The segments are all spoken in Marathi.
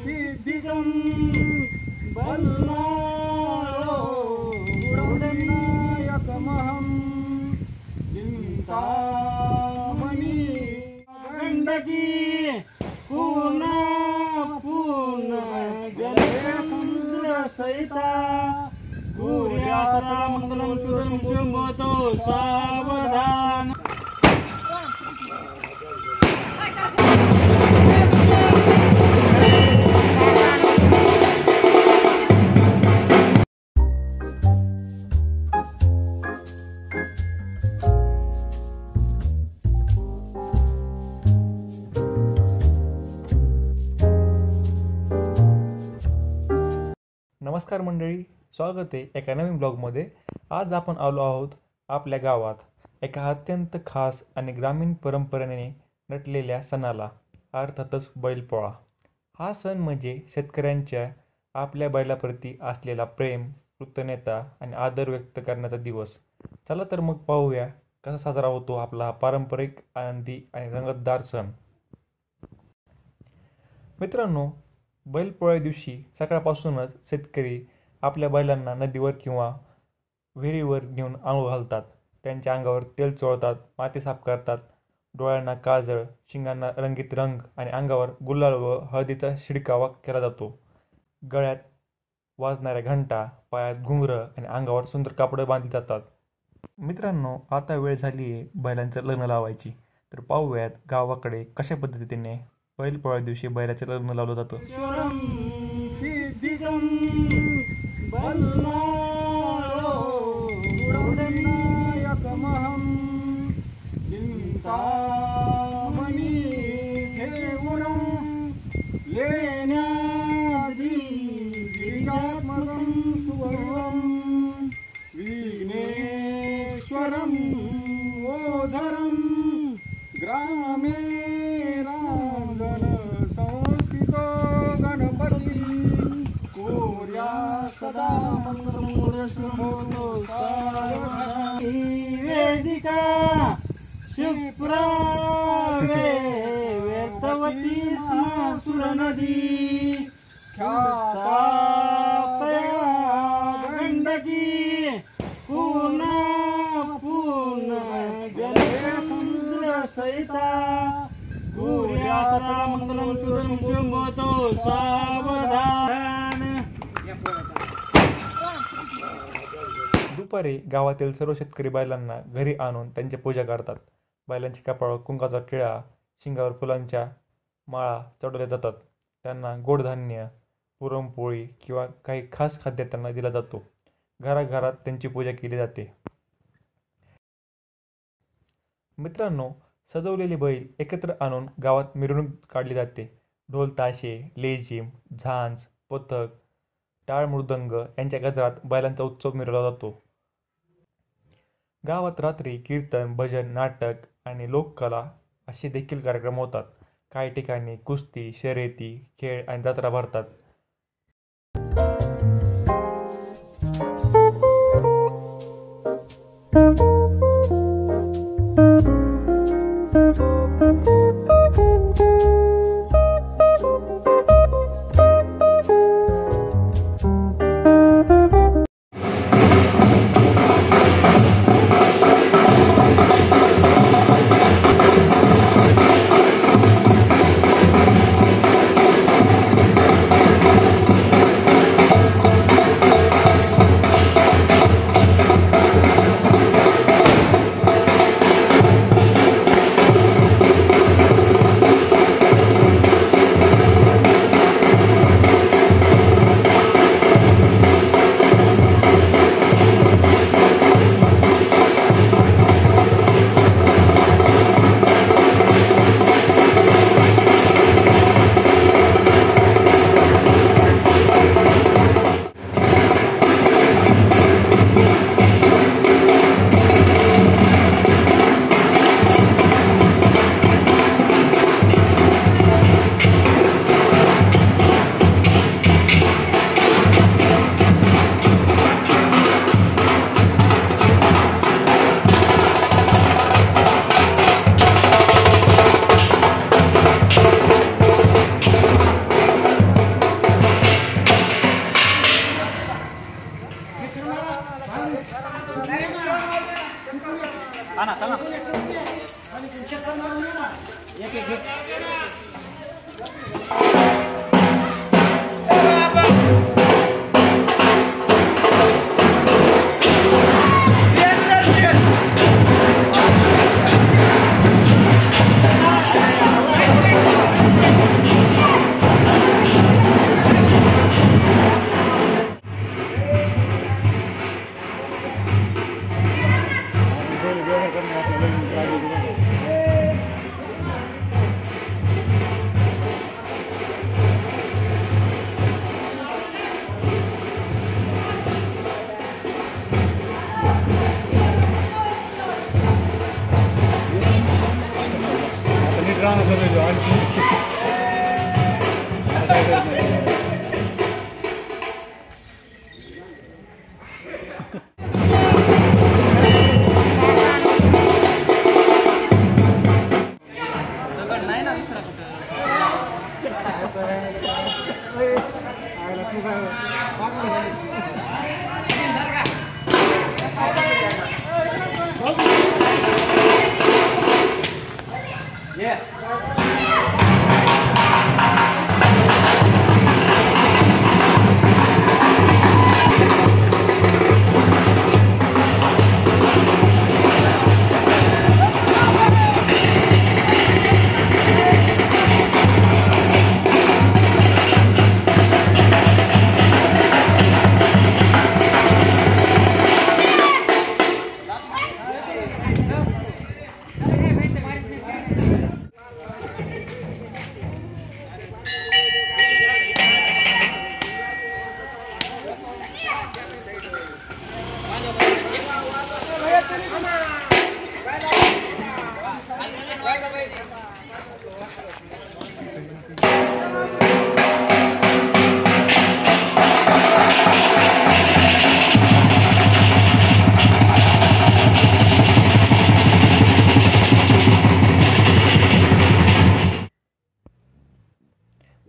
सिद्धिदं बल्लारो गुणनायकमहं चिन्तामणि गण्डकी पूर्ण जले समुद्र सहिता सूर्यासरा मंगलम चूरम शुंभतो सावधान। नमस्कार मंडळी, स्वागत आहे एका नवीन ब्लॉगमध्ये। आज आपण आलो आहोत आपल्या गावात एका अत्यंत खास आणि ग्रामीण परंपरेने नटलेल्या सणाला, अर्थातच बैलपोळा। हा सण म्हणजे शेतकऱ्यांच्या आपल्या बैलाप्रती असलेला प्रेम, कृतज्ञता आणि आदर व्यक्त करण्याचा दिवस। चला तर मग पाहूया कसा साजरा होतो आपला हा पारंपरिक, आनंदी आणि रंगतदार सण। मित्रांनो, बैलपोळ्या दिवशी सकाळपासूनच शेतकरी आपल्या बैलांना नदीवर किंवा विहिरीवर नेऊन आंघोळ घालतात। त्यांच्या अंगावर तेल चोळतात, माती साफ करतात, डोळ्यांना काजळ, शिंगांना रंगीत रंग आणि अंगावर गुलाल व हळदीचा शिडकावा केला जातो। गळ्यात वाजणाऱ्या घंटा, पायात घुंगरं आणि अंगावर सुंदर कापडं बांधली जातात। मित्रांनो, आता वेळ झाली आहे बैलांचं लग्न लावायची। तर पाहूयात गावाकडे कशा पद्धतीने बैलपोळ्या दिवशी बैलाचे लग्न लावलं जातं। सिद्धिदं बल्लारो गुणनायकमहं चिन्तामणि देवुरं लेण्यादि गिरिजात्मकं सुवर्णं विघ्नेश्वरं ओझरं ग्रामे रांगण संस्थितो गणपती कोर्या सदा मंगलमूर्य शुभो सावधानी वेदिका क्षिप्रावे वेतवती सुर नदी ख्यातापया गंडकी पूर्ण जले समुद्र सहिता सूर्यासरा मंगलम चूरम शुंभतो सावधान। दुपारी गावातील सर्व शेतकरी बैलांना घरी आणून त्यांची पूजा करतात। बैलांच्या कपाळावर कुंकाचा टिळा, शिंगावर फुलांच्या माळा चढवल्या जातात। त्यांना गोडधान्य, पुरणपोळी किंवा काही खास खाद्य त्यांना दिला जातो। घराघरात त्यांची पूजा केली जाते। मित्रांनो, सजवलेली बैल एकत्र आणून गावात मिरवणूक काढली जाते। ढोल ताशे, लेझिम, झांज, पथक, टाळ मृदंग यांच्या गजरात बैलांचा उत्सव मिरवला जातो। गावात रात्री कीर्तन, भजन, नाटक आणि लोककला असे देखील कार्यक्रम होतात। काही ठिकाणी कुस्ती, शर्यती, खेळ आणि जत्रा भरतात।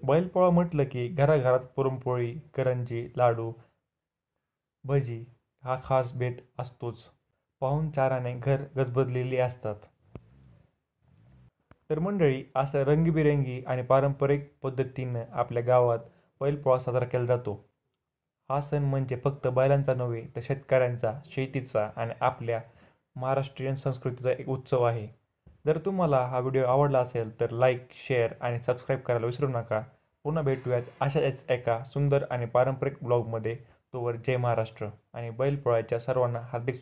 बैलपोळा म्हटलं की घराघरात पुरणपोळी, करंजी, लाडू, भजी हा खास बेत असतोच. पाहुणचाराने घर गजबजलेली असतात. तर मंडळी, असं रंगीबेरंगी आणि पारंपरिक पद्धतीनं आपल्या गावात बैलपोळा साजरा केला जातो. हा सण म्हणजे फक्त बैलांचा नव्हे तर शेतकऱ्यांचा, शेतीचा आणि आपल्या महाराष्ट्रीयन संस्कृतीचा एक उत्सव आहे. जर तुम्हाला हा व्हिडिओ आवडला असेल तर लाईक, शेअर आणि सबस्क्राईब करायला विसरू नका. पुन्हा भेटूयात अशाच एका सुंदर आणि पारंपरिक ब्लॉगमध्ये. तोवर जय महाराष्ट्र आणि बैलपोळ्याच्या सर्वांना हार्दिक